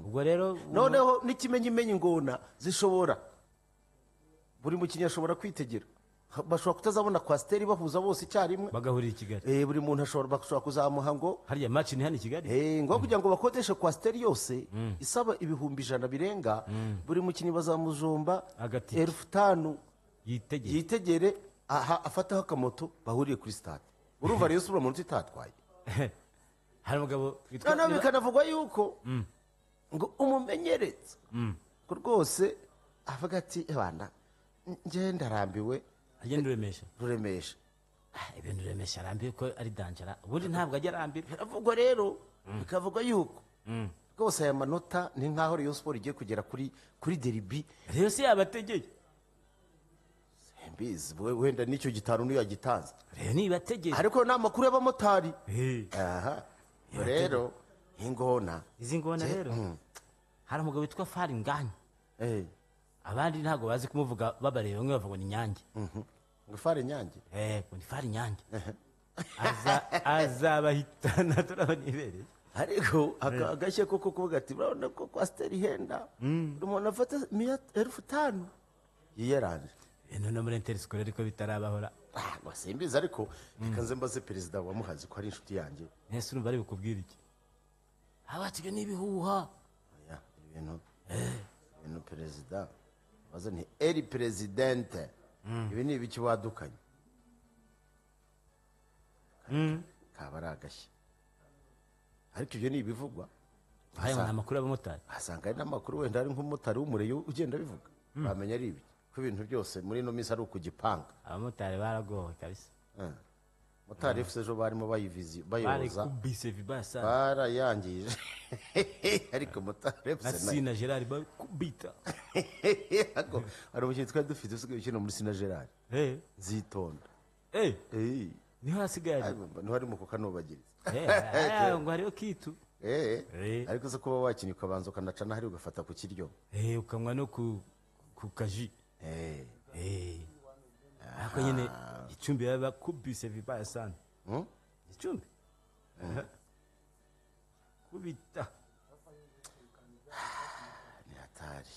ubwo rero noneho n'ikimenyimenyi ingona zishobora buri mukinnyi ashobora kwitegera bashobora kutazabona kwasiteri bahuza bose icyarimwe bagahurira i Kigali buri muntu bashobora kuzamuha ngo harya match ni hano i Kigali ngo kugira ngo bakodeshe kwasiteri yose isaba ibihumbi 100 birenga buri mukinnyi bazamujomba 5,000 yitegere afataho akamoto bahuriye kuri stade urumva rero subira mu nzu itatwaye hari umugabo witwa bikanavugwa yuko ngo umumenyereza ko rwose avuga ati bana nge ndarambiwe agenda ruremesha ibintu remesha arambiwe ko ari danjara ubundi ntabwo ajya arambira biravugwa rero bikavugwa yuko rwose aya manota ni nkaho Rayon Sport igiye kugera kuri derby rero si yabategeye mbizi wenda nicyo gitanu niyo yagitanze rero nibategeye ariko n'amakuru y'abamotari rero izi ngona rero hari umugabo witwa Fari Nganya abandi ntabwo bazi kumuvuga babareba bamwe bavuga ni Nyange ngo Fari Nyange ngo ni Fari Nyange azabahitana turabona ibereye ariko agashye koko kuvuga ati urabona ko kwasiteri ihenda umuntu afata 5,000 yiyaranje none muri Interscolaire ariko bitarabahora simbizi ariko reka nze mbaze perezida wa Muhazi ko ari inshuti yanjye ese urumva ari bukubwira iki abatige n'ibihuha ibintu perezida baza ni eri presidente ibi ni ibiki wadukanye kaba ari agashya ariko ibyo ni ibivugwa hari amakuru y'abamotari hasanga ari n'amakuru wenda ari nk'umumotari w'umureyo ugenda bivuga bamenya ari ibiki ko ibintu byose muri ino minsi ari ukugipanga abamotari baragowe kabisa motari efuse ejo barimo bayoza barayangije ariko motari efuse na Sina Gerard bakubita hari umukinnyi twari dufite usigaye ukina muri Sina Gerard Nzitonda niho hasigaye niho ari mu kukanubagiriza ngo hariho kitu ariko se kuba wakinnye ukabanza ukanaca n'ahari ugafata ku kiryo ukanywa no ku kaji ako nyine Gicumbi baba kubise vibaya sana Gicumbi kubita ni hatari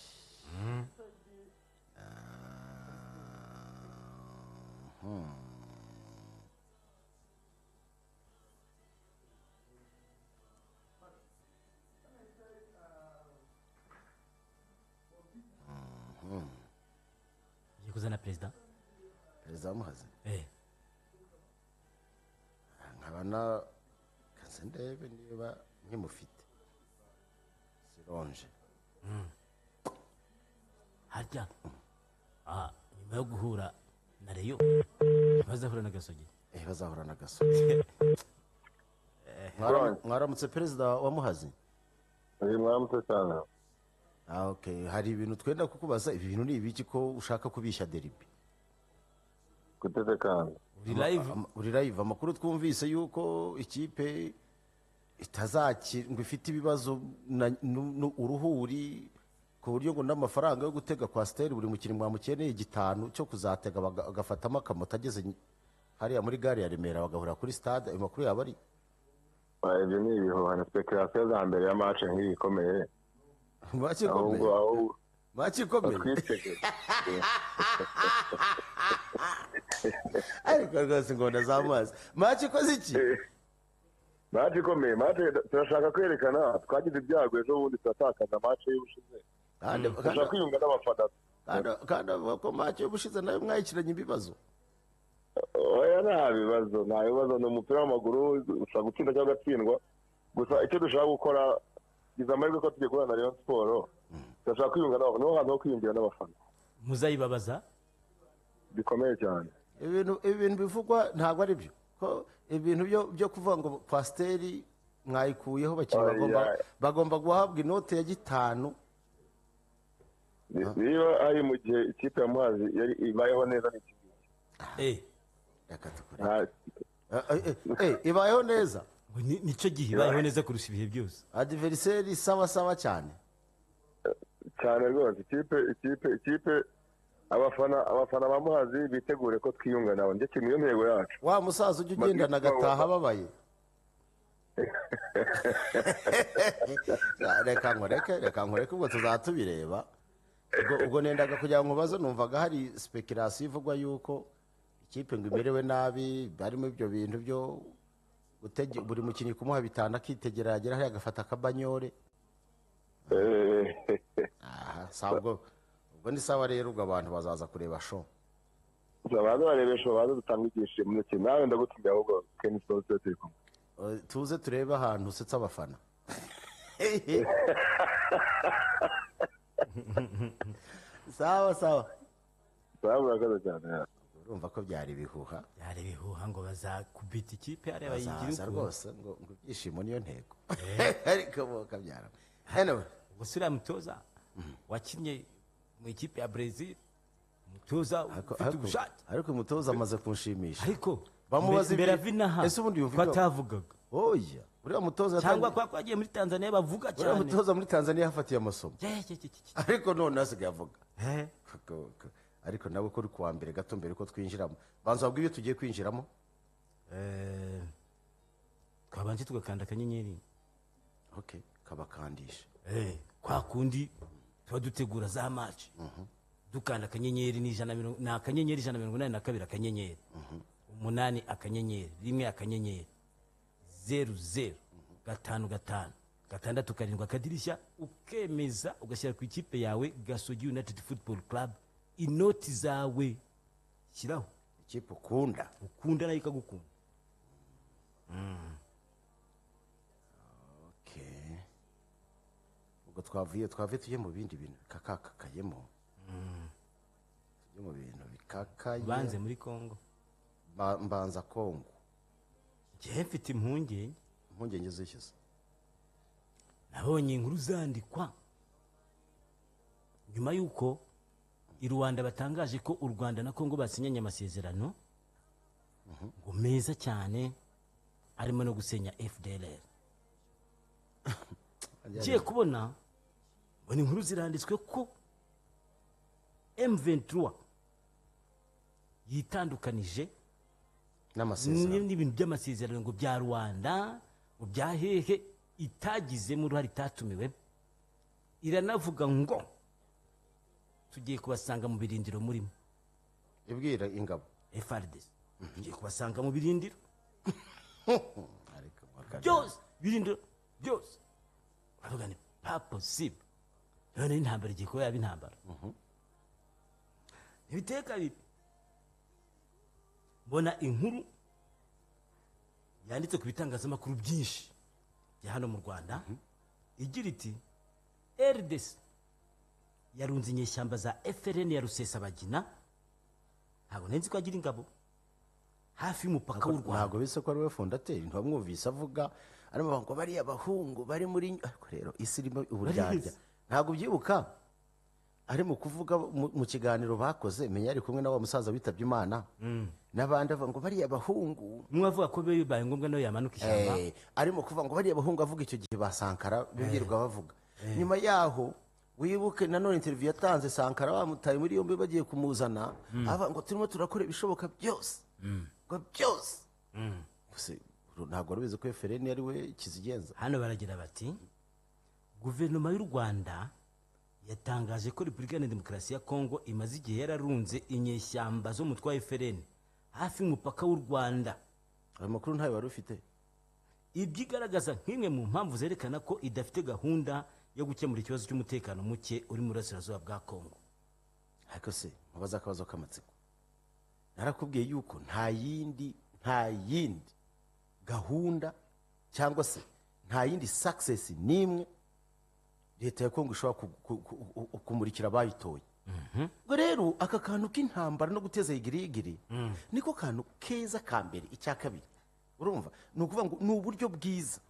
kuzana perezida wa Muhazi nkabana kanse ndebe niba nkimufite Sironje harya nyuma yo guhura na Reyo bazahura na Gasogi bazahura na Gasogi mwaramutse perezida wa Muhazi mwaramutse cyane okay hari ibintu twenda kukubaza ibi bintu ni ibiki ko ushaka kubishya derby kutetekana uri live amakuru twumvise yuko ikipe itazakirwa ifite ibibazo uruhuri ku buryo ngo n'amafaranga yo gutega kwasiteri buri mukinnyi mwamukeneye 5 cyo kuzatega bagafatamo akamoto ageze hariya muri gare ya Remera bagahura kuri stade ayo makuru yaba ari ibyo ni ibihuha na speculation za mbere ya match nk'iyi ikomeye Machi ikomeye ariko rwose ngona z'amazi machi ikoze iki machi ikomeye machi turashaka kwerekana twagize ibyago ejo bundi turatakaza machi y'ubushize turashaka kwiyunga n'abafana kandi avuga ko machi y'ubushize nayo mwayikiranye ibibazo oya nta bibazo ni umupira w'amaguru ushobora gutsinda cyangwa ugatsindwa gusa icyo dushaka gukora gize amahirwe ko tugiye guhura na Rayon Sport turashaka kwiyunga n'abafana niho hantu ho kwiyungira n'abafana muzayibabaza bikomeye cyane ibintu bivugwa ntabwo ari byo ko ibintu byo kuvuga ngo kwasiteri mwayikuyeho bakiri bagomba guhabwa inote ya 5 niba ari mu gihe ikipe ya Muhazi yari ibayeho neza ibayeho neza nicyo gihe ibayeho neza kurusha ibihe byose adversaire sawa cyane rwose ikipe abafana ba Muhazi bitegure ko twiyunga nawe ndetse niyo ntego yacu wa musaza ujya ugendana agataha ababaye reka nkoreke ubwo tuzatubireba ubwo nendaga kugira ngo baze numvaga hari speculation ivugwa yuko ikipe ngo imerewe nabi barimo ibyo bintu byo buri mukinnyi kumuha bitanu akitegera yagera hari agafata akabanyore ubwo ni sawa rero ubwo abantu bazaza kureba show abantu barebe show baza dutanga ibyishimo ndetse nawe ndagutumye ahubwo Ken Sports turi kumwe tuze turebe ahantu usetsa abafana sawa murakoze cyane urumva ko byari ibihuha ngo bazakubita ikipe areba bazaza rwose ngo ibyishimo niyo ntego ariko bokabyara gusa uriya mutoza wakinnye mu ikipe ya Brazil umutoza ufite ubushake ariko umutoza amaze kunshimisha ariko bamubaza imbere ya vinaha ese ubundi yumva batavugaga oya uriya mutoza cyangwa kwa kwagiye muri Tanzania bavuga cyane uriya mutoza muri Tanzania yafatiye amasomo ariko none asigaye avuga ariko nawe ko uri kuwa mbere gato mbere ko twinjiramo banza wabwiye tugiye kwinjiramo twabanje tugakanda akanyenyeri kabakandisha kwa kundi tuba dutegura za match dukanda akanyenyeri ni akanyenyeri 182 akanyenyeri 8 akanyenyeri 1 akanyenyeri 00 5 gatandatu karindwi akadirishya ukemeza ugashyira ku ikipe yawe Gasogi United Football Club inoti zawe shyiraho ikipe ukunda nayo ikagukunda ubwo twavuye tujye mu bindi bintu kakakayemo tujye mu bintu bikakaye banze muri Kongo mbanza Kongo njye mfite impungenge zishyuza nabonye inkuru zandikwa nyuma y'uko i Rwanda batangaje ko u Rwanda na Kongo basinyanye amasezerano ngo meza cyane arimo no gusenya FDLR ngiye kubona mbona inkuru ziranditswe ko M23 yitandukanije n'ibintu by'amasezerano ngo bya Rwanda ngo bya hehe itagizemo uruhare itatumiwe iranavuga ngo tugiye kubasanga mu birindiro murimo ibwira ingabo FARDC tugiye kubasanga mu birindiro birindiro byose bavuga ni pas possible none intambara igiye kuba yaba intambara ibiteka bibi mbona inkuru yanditse ku bitangazamakuru byinshi bya hano mu Rwanda igira iti RDC yarunze inyeshyamba za FRN ya Rusesabagina ntabwo nzi ko agira ingabo hafi y'umupaka w'u Rwanda ntabwo bise ko ari we fondateri ntibamwumvise avuga arimo ngo bari abahungu bari muri rero isi irimo uburyarya ntabwo byibuka arimo kuvuga mu kiganiro bakoze menya ari kumwe na wa musaza witabye Imana n'abandi avuga ngo bari abahungu umwe avuga ko bibaye ngombwa no yamanuka ishyamba arimo kuvuga ngo bari abahungu avuga icyo gihe basankara bibwirwa bavuga nyuma yaho wibuke nanone interview yatanze Sankara bamutaye muri yombi bagiye kumuzana aba ngo turimo turakora ibishoboka byose ngo byose ntabwo rubizi ko FRN ari we kizigenza hano baragira bati guverinoma y'u Rwanda yatangaje ko Repubulika ya Demokarasi ya Kongo imaze igihe yararunze inyeshyamba zo mutwa FRN hafi y'umupaka w'u Rwanda ayo makuru ntayo wari ufite ibyigaragaza nk'imwe mu mpamvu zerekana ko idafite gahunda yo gukemura ikibazo cy'umutekano muke uri mu burasirazuba bwa Kongo ariko se mubaza akabazo k'amatsiko narakubwiye yuko nta yindi gahunda cyangwa se nta yindi success nimwe leta ya Kongo ishobora kumurikira abayitoye ubwo rero aka kantu k'intambara no guteza igirigiri niko kantu keza ka mbere icya kabiri urumva ni ukuvuga ngo ni uburyo bwiza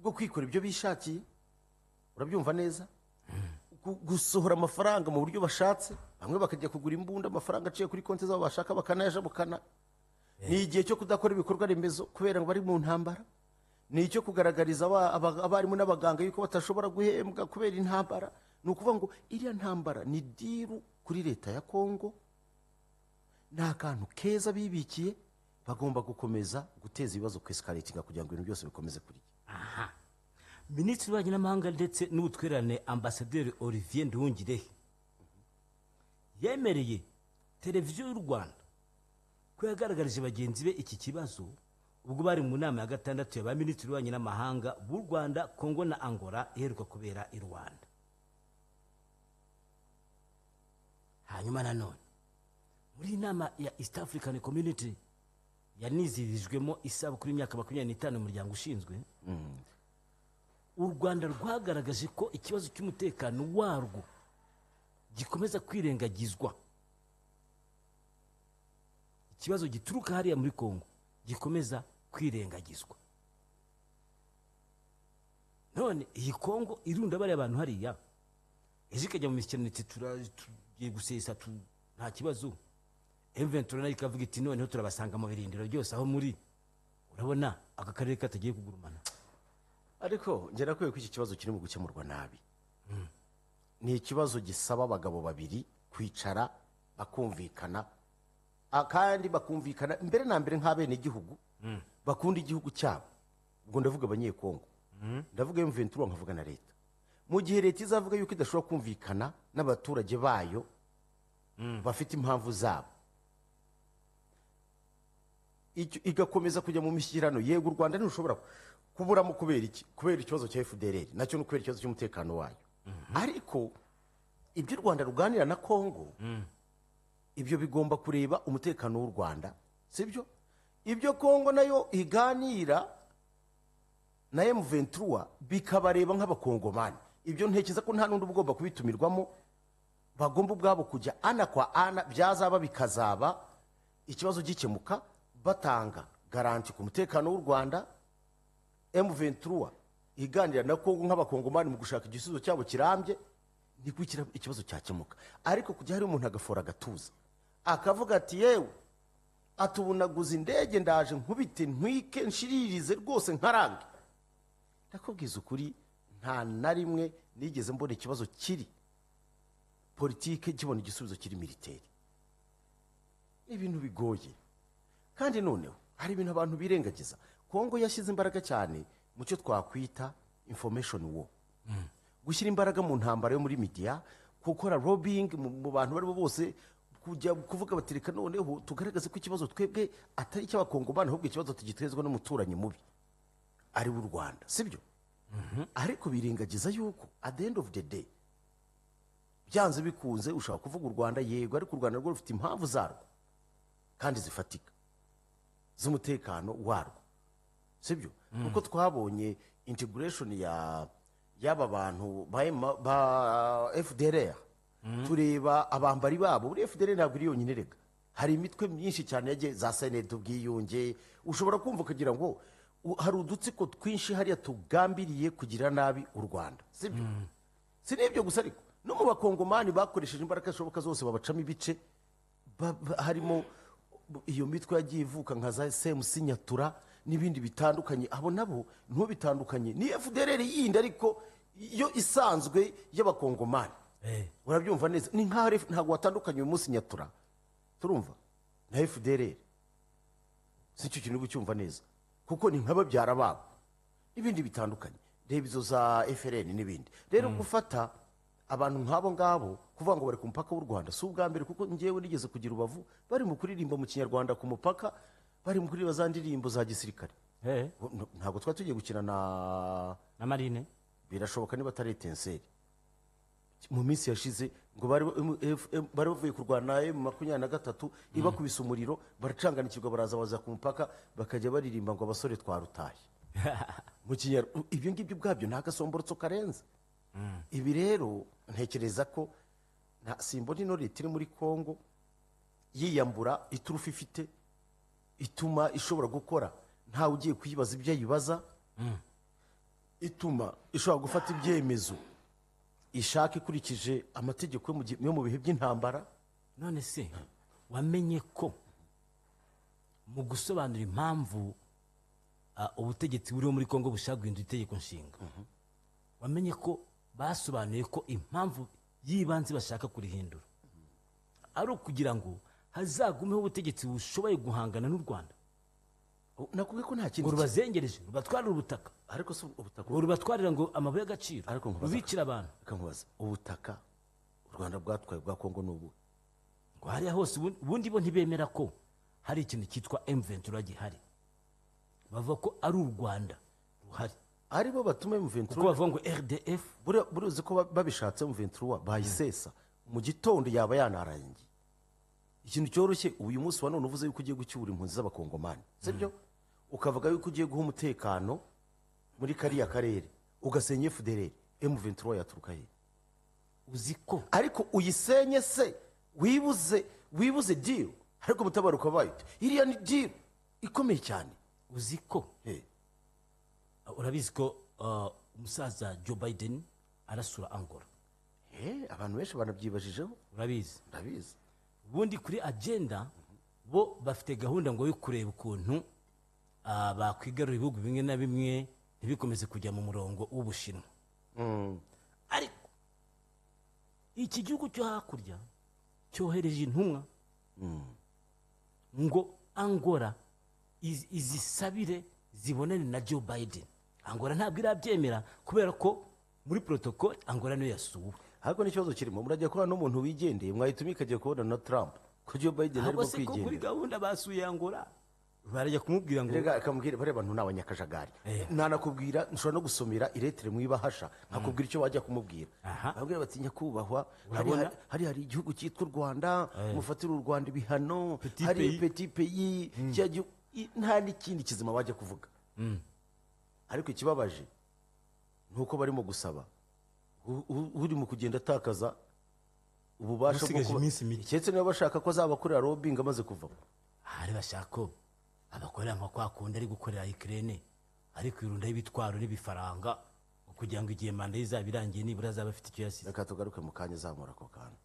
bwo kwikora ibyo bishakiye urabyumva neza gusohora amafaranga mu buryo bashatse bamwe bakajya kugura imbunda amafaranga aciye kuri konti zabo bashaka bakanayajabukana ni igihe cyo kudakora ibikorwa remezo kubera ngo bari mu ntambara ni icyo kugaragariza abarimu n'abaganga yuko batashobora guhembwa kubera intambara ni ukuvuga ngo iriya ntambara ni diru kuri leta ya Kongo ni akantu keza bibikiye bagomba gukomeza guteza ibibazo ku escalating kugira ngo ibintu byose bikomeze kuri aha minisitiri w'ububanyi n'amahanga ndetse n'ubutwererane ambasaderi Olivier Nduhungirehe yemereye televiziyo y'u Rwanda ko yagaragarije bagenzi be iki kibazo ubwo bari mu nama ya gatandatu ya ba minisitiri w'ububanyi n'amahanga b'u Rwanda, Kongo na Angola iheruka kubera i Rwanda. Hanyuma nanone muri iyi nama ya East African Community yanizihirijwemo isabukuru y'imyaka 25 umuryango ushinzwe, u Rwanda rwagaragaje ko ikibazo cy'umutekano warwo gikomeza kwirengagizwa. Ikibazo gituruka hariya muri Kongo gikomeza kwirengagizwa. None iyi Kongo irunda bari abantu hariya izikajya mu mishyikirano tugiye gusesa nta kibazo. M23 nayo ikavuga iti noneho turabasanga mu birindiro byose aho muri, urabona aka karere katagiye kugurumana. Ariko ngera kwe ko iki kibazo kiri mu gukemurwa nabi. Ni ikibazo gisaba abagabo babiri kwicara bakumvikana, kandi bakumvikana mbere na mbere nk'abene igihugu bakunda igihugu cyabo. Ubwo ndavuga abanyekongo, ndavuga M23 nkavuga na leta. Mu gihe leta izavuga yuko idashobora kumvikana n'abaturage bayo bafite impamvu zabo, igakomeza kujya mu mishyikirano, yego u Rwanda ntirushobora kuburamo kubera iki? Kubera ikibazo cya FDLR, nacyo no kubera ikibazo cy'umutekano wayo. Ariko ibyo u Rwanda ruganira na Kongo, ibyo bigomba kureba umutekano w'u Rwanda, sibyo? Ibyo Kongo nayo iganira na M23 bikabareba nk'abakongomani. Ibyo ntekereza ko nta nundi ugomba kubitumirwamo, bagomba ubwabo kujya ana kwa ana, byazaba bikazaba ikibazo gikemuka, batanga garanti ku mutekano w'u Rwanda. M23 iganira na Kongo nk'abakongomani mu gushaka igisubizo cyabo kirambye, ntikwikira ikibazo cyakemuka. Ariko kujya hari umuntu agafora gatuza akavuga ati yewe atubunaguza indege ndaje nkubite ntwike nshiririze rwose nkarange, ndakubwiza ukuri nta na rimwe nigeze mbona ikibazo kiri politike kibona igisubizo kiri militeri. Ibintu bigoye. Kandi noneho hari ibintu abantu birengagiza. Kongo yashyize imbaraga cyane mu cyo twakwita information war, gushyira imbaraga mu ntambara yo muri media, gukora lobbying mu bantu bari bose, kujya kuvuga batereka noneho tugaragaze ko ikibazo twebwe atari cy'abakongomani, ahubwo ikibazo tugitezwa n'umuturanyi mubi ari w'u Rwanda, sibyo? Ariko birengagiza yuko at the end of the day byanze bikunze ushaka kuvuga u Rwanda, yego, ariko u Rwanda rwo rufite impamvu zarwo kandi zifatika z'umutekano warwo, sibyo? Kuko twabonye integration y'aba bantu ba FDLR, tureba abambari babo. Uri FDLR ntabwo iri yonyine rega, hari imitwe myinshi cyane yagiye za Senate ubwiyunge. Ushobora kumva ukagira ngo hari udutsiko twinshi hariya tugambiriye kugira nabi u Rwanda, sibyo? Si n'ibyo gusa, ariko no mu bakongomani bakoresheje imbaraga zishoboka zose babacamo ibice, harimo iyo mitwe yagiye ivuka nka za SMC Nyatura n'ibindi bitandukanye. Abo nabo ntubitandukanye ni FDLR yindi, ariko yo isanzwe y'abakongomani. Urabyumva neza, ni ntago watandukanye uyu munsi Nyatura turumva na FDLR, si cyo kintu cyumva neza, kuko ni nk'ababyara babo n'ibindi bitandukanye. Reba izo za FRN n'ibindi. Rero gufata abantu nk'abo ngabo kuvuga ngo bari ku mupaka w'u Rwanda si ubwa mbere, kuko ngewe nigeze kugira Ubavu bari mu kuririmba mu Kinyarwanda ku mupaka, bari mu kuririmba za ndirimbo za gisirikare. Ntabwo twari tugiye gukina na Marine, birashoboka niba atari Etenseri. Mu minsi yashize ngo bari bavuye kurwana na M23 ibakubise umuriro, baracanganikirwa, baraza baza ku mupaka bakajya baririmba ngo abasore twarutaye mu Kinyarwanda. Ibyo ngibyo ubwabyo nta gasomborotso karenze. Ibi rero ntekereza ko simbona ino leta iri muri Kongo yiyambura iturufu ifite ituma ishobora gukora ntawe ugiye kuyibaza ibyo yibaza, ituma ishobora gufata ibyemezo ishaka ikurikije amategeko yo mu bihe by'intambara. None se wamenye ko mu gusobanura impamvu ubutegetsi buriho muri Kongo bushaka guhindura itegeko nshinga, wamenye ko basobanuye ko impamvu yibanze bashaka kurihindura ari ukugira ngo hazagumeho ubutegetsi bushoboye guhangana n'u Rwanda? nakubwiye ko nta ngo kindi rubazengereje rubatwarira ubutaka ariko si ubutaka ngo rubatwarira ngo amabuye y'agaciro Ariko nkubaza- rubicira abantu reka nkubaza ubutaka u Rwanda bwatwaye bwa Kongo ni ubu ngo hariya hose ubundi bo ntibemera ko hari ikintu cyitwa M23 gihari bavuga ko ari u Rwanda ruhari aribo batuma kuko M23 bavuga ngo RDF buruzi ko babishatse M23 bayisesa mu gitondo yaba yanarangiye ikintu cyoroshye uyu munsi wa none uvuze yuko ugiye gucyura impunzi z'abakongomani sibyo ukavuga yuko ugiye guha umutekano muri kariya karere ugasenya FDLR M23 yaturuka he uzi ko ariko uyisenye se wibuze deal ariko mutabaruka bayo iriya ni deal ikomeye cyane uzi ko Eh, urabizi ko umusaza Joe Biden arasura Angola abantu benshi banabyibajijeho urabizi ndabizi ubundi kuri agenda bo bafite gahunda ngo yo kureba ukuntu bakwigarura ibihugu bimwe na bimwe ntibikomeze kujya mu murongo w'Ubushinwa ariko iki gihugu cyo hakurya cyohereje intumwa ngo Angola izisabire zibonane na Joe Biden Angola ntabwo irabyemera kubera ko muri protocol Angola niyo yasuwe ariko n'ikibazo kirimo murajya kubona n'umuntu wigendeye mwahitamo ikajya kubona na Trump ko Joe Biden arimo ahubwo se ko kuri kwigendera gahunda basuye Angola barajya kumubwira ngo rega akamubwira bare bantu n'abanyakajagari nanakubwira nshobora no gusomera iretere mu ibahasha nkakubwira icyo wajya kumubwira Aha. babwira bati nyakubahwa Urabona? hari igihugu cyitwa u Rwanda mufatira u Rwanda ibihano Petit hari pays. petit pays cya gihugu nta n'ikindi kizima wajya kuvuga ariko ikibabaje ni uko barimo gusaba uri mu kugenda atakaza ububasha Usigaje iminsi mike. keretse niba bashaka ko azabakorera lobbying amaze kuva hari bashaka ko abakorera nka kwa kundi ari gukorera Ukraine ariko irundaho ibitwaro n'ibifaranga kugira ngo igihe manda izaba irangiye nibura azaba afite icyo yasize reka tugaruke mu kanya zamura ako kantu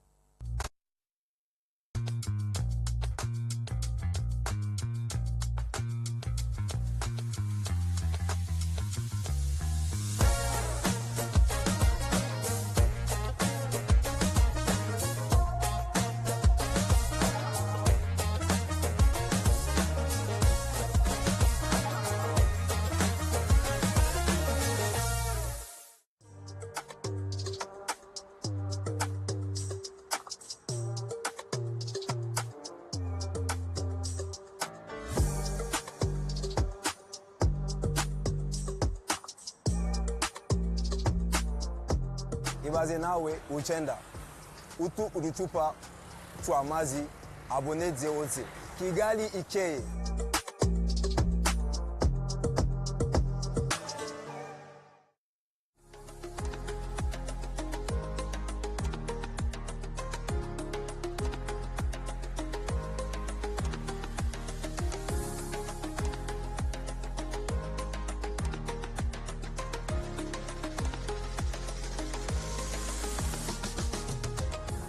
ibaze nawe uchenda utu uducupa tw'amazi abonetse hose Kigali ikeye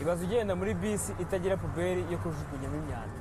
ibaze ugenda muri bisi itagira puberi yo kujugunyamo imyanda